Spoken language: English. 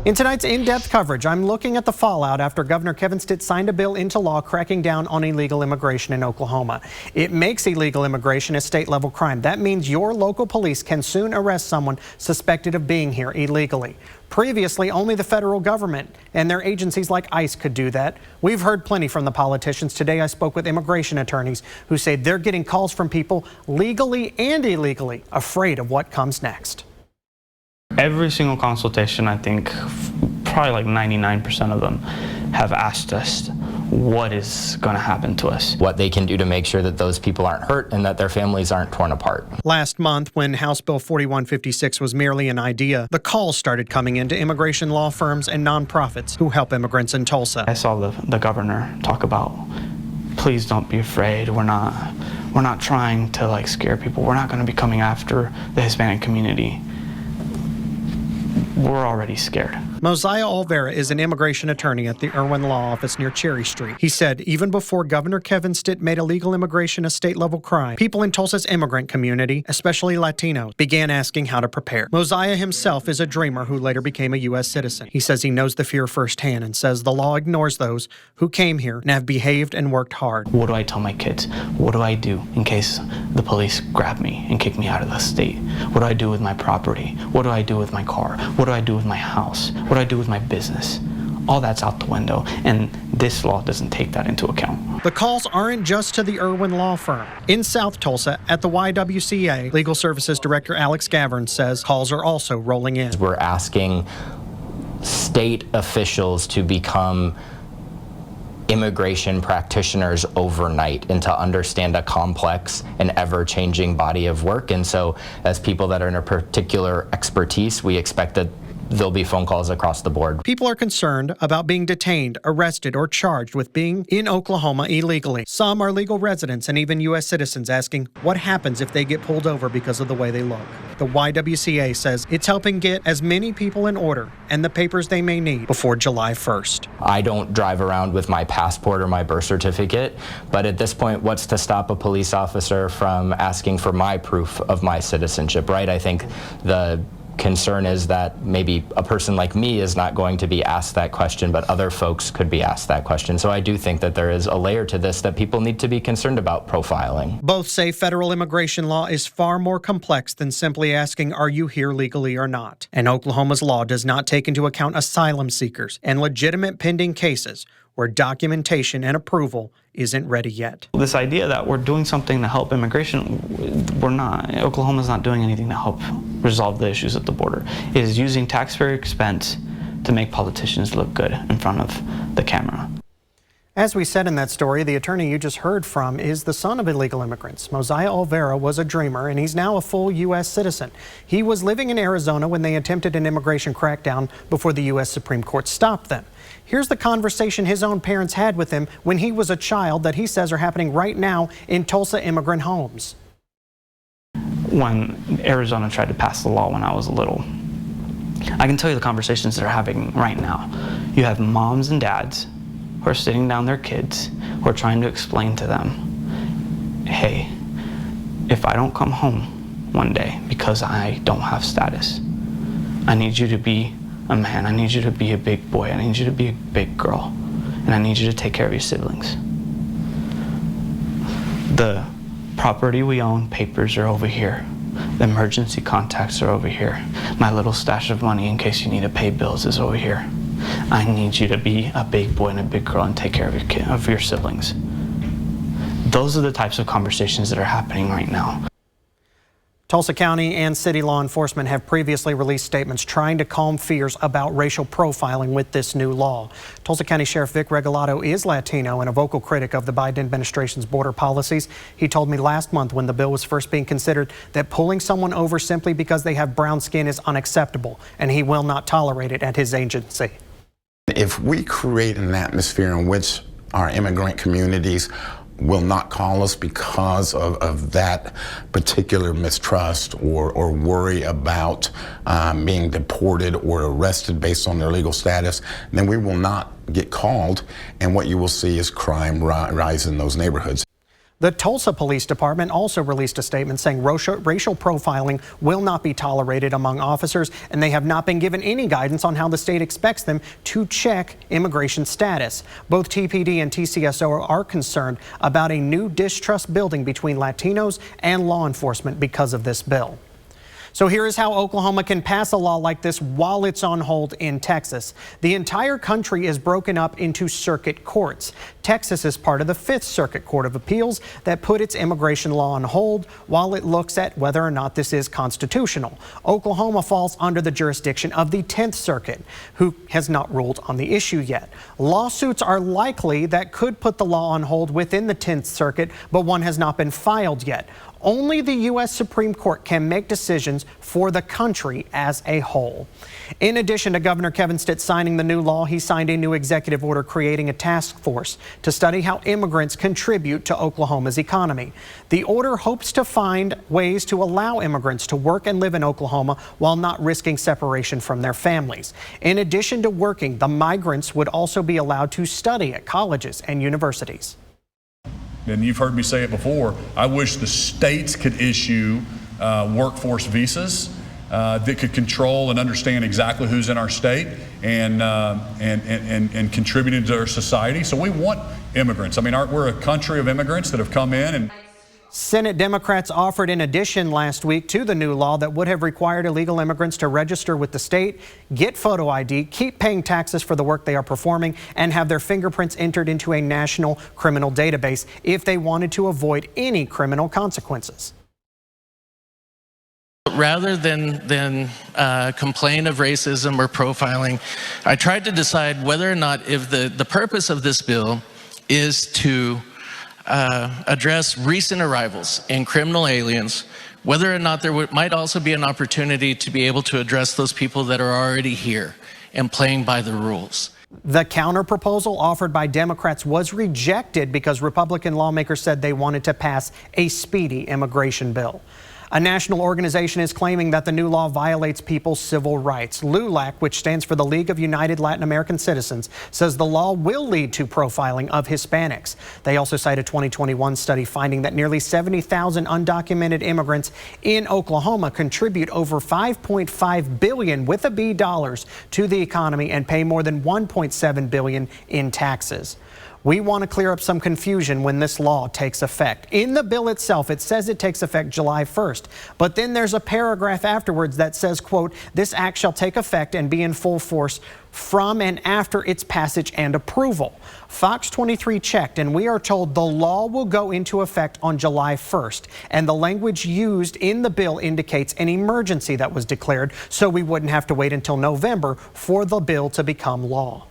In tonight's in-depth coverage, I'm looking at the fallout after Governor Kevin Stitt signed a bill into law cracking down on illegal immigration in Oklahoma. It makes illegal immigration a state-level crime. That means your local police can soon arrest someone suspected of being here illegally. Previously, only the federal government and their agencies like ICE could do that. We've heard plenty from the politicians. Today, I spoke with immigration attorneys who say they're getting calls from people legally and illegally afraid of what comes next. Every single consultation, I think probably like 99% of them have asked us what is going to happen to us. What they can do to make sure that those people aren't hurt and that their families aren't torn apart. Last month, when House Bill 4156 was merely an idea, the calls started coming into immigration law firms and nonprofits who help immigrants in Tulsa. I saw the governor talk about, please don't be afraid. We're not trying to like scare people. We're not going to be coming after the Hispanic community. We're already scared. Mosiah Olvera is an immigration attorney at the Irwin Law Office near Cherry Street. He said even before Governor Kevin Stitt made illegal immigration a state-level crime, people in Tulsa's immigrant community, especially Latinos, began asking how to prepare. Mosiah himself is a dreamer who later became a U.S. citizen. He says he knows the fear firsthand and says the law ignores those who came here and have behaved and worked hard. What do I tell my kids? What do I do in case the police grab me and kick me out of the state? What do I do with my property? What do I do with my car? What do I do with my house? What do I do with my business? All that's out the window, and this law doesn't take that into account. The calls aren't just to the Irwin Law Firm. In South Tulsa, at the YWCA, Legal Services Director Alex Gavern says calls are also rolling in. We're asking state officials to become immigration practitioners overnight and to understand a complex and ever-changing body of work. And so as people that are in a particular expertise, we expect that there'll be phone calls across the board. People are concerned about being detained, arrested, or charged with being in Oklahoma illegally. Some are legal residents and even U.S. citizens asking what happens if they get pulled over because of the way they look. The YWCA says it's helping get as many people in order and the papers they may need before July 1st. I don't drive around with my passport or my birth certificate, but at this point, what's to stop a police officer from asking for my proof of my citizenship, right? I think the concern is that maybe a person like me is not going to be asked that question, but other folks could be asked that question. So I do think that there is a layer to this that people need to be concerned about profiling. Both say federal immigration law is far more complex than simply asking, are you here legally or not? And Oklahoma's law does not take into account asylum seekers and legitimate pending cases where documentation and approval isn't ready yet. This idea that we're doing something to help immigration, we're not. Oklahoma's not doing anything to help resolve the issues at the border. It is using taxpayer expense to make politicians look good in front of the camera. As we said in that story, the attorney you just heard from is the son of illegal immigrants. Mosiah Olvera was a dreamer, and he's now a full U.S. citizen. He was living in Arizona when they attempted an immigration crackdown before the U.S. Supreme Court stopped them. Here's the conversation his own parents had with him when he was a child that he says are happening right now in Tulsa immigrant homes. When Arizona tried to pass the law when I was little, I can tell you the conversations that are happening right now. You have moms and dads who are sitting down their kids, who are trying to explain to them, hey, if I don't come home one day because I don't have status, I need you to be a man, I need you to be a big boy, I need you to be a big girl, and I need you to take care of your siblings. The property we own, papers are over here. The emergency contacts are over here. My little stash of money in case you need to pay bills is over here. I need you to be a big boy and a big girl and take care of your siblings. Those are the types of conversations that are happening right now. Tulsa County and city law enforcement have previously released statements trying to calm fears about racial profiling with this new law. Tulsa County Sheriff Vic Regalado is Latino and a vocal critic of the Biden administration's border policies. He told me last month when the bill was first being considered that pulling someone over simply because they have brown skin is unacceptable, and he will not tolerate it at his agency. If we create an atmosphere in which our immigrant communities will not call us because of that particular mistrust or worry about being deported or arrested based on their legal status, then we will not get called, and what you will see is crime rise in those neighborhoods. The Tulsa Police Department also released a statement saying racial profiling will not be tolerated among officers, and they have not been given any guidance on how the state expects them to check immigration status. Both TPD and TCSO are concerned about a new distrust building between Latinos and law enforcement because of this bill. So here is how Oklahoma can pass a law like this while it's on hold in Texas. The entire country is broken up into circuit courts. Texas is part of the 5th Circuit Court of Appeals that put its immigration law on hold while it looks at whether or not this is constitutional. Oklahoma falls under the jurisdiction of the 10th Circuit, who has not ruled on the issue yet. Lawsuits are likely that could put the law on hold within the 10th Circuit, but one has not been filed yet. Only the U.S. Supreme Court can make decisions for the country as a whole. In addition to Governor Kevin Stitt signing the new law, he signed a new executive order creating a task force to study how immigrants contribute to Oklahoma's economy. The order hopes to find ways to allow immigrants to work and live in Oklahoma while not risking separation from their families. In addition to working, the migrants would also be allowed to study at colleges and universities. And you've heard me say it before, I wish the states could issue workforce visas that could control and understand exactly who's in our state and contributing to our society. So we want immigrants. I mean, we're a country of immigrants that have come in and Senate Democrats offered an addition last week to the new law that would have required illegal immigrants to register with the state, get photo ID, keep paying taxes for the work they are performing, and have their fingerprints entered into a national criminal database if they wanted to avoid any criminal consequences. Rather than complain of racism or profiling, I tried to decide whether or not if the purpose of this bill is to address recent arrivals and criminal aliens, whether or not there might also be an opportunity to be able to address those people that are already here and playing by the rules. The counterproposal offered by Democrats was rejected because Republican lawmakers said they wanted to pass a speedy immigration bill. A national organization is claiming that the new law violates people's civil rights. LULAC, which stands for the League of United Latin American Citizens, says the law will lead to profiling of Hispanics. They also cite a 2021 study finding that nearly 70,000 undocumented immigrants in Oklahoma contribute over $5.5 billion with a B dollars to the economy and pay more than $1.7 billion in taxes. We want to clear up some confusion when this law takes effect. In the bill itself, it says it takes effect July 1st, but then there's a paragraph afterwards that says, quote, "This act shall take effect and be in full force from and after its passage and approval." FOX23 checked, and we are told the law will go into effect on July 1st, and the language used in the bill indicates an emergency that was declared, so we wouldn't have to wait until November for the bill to become law.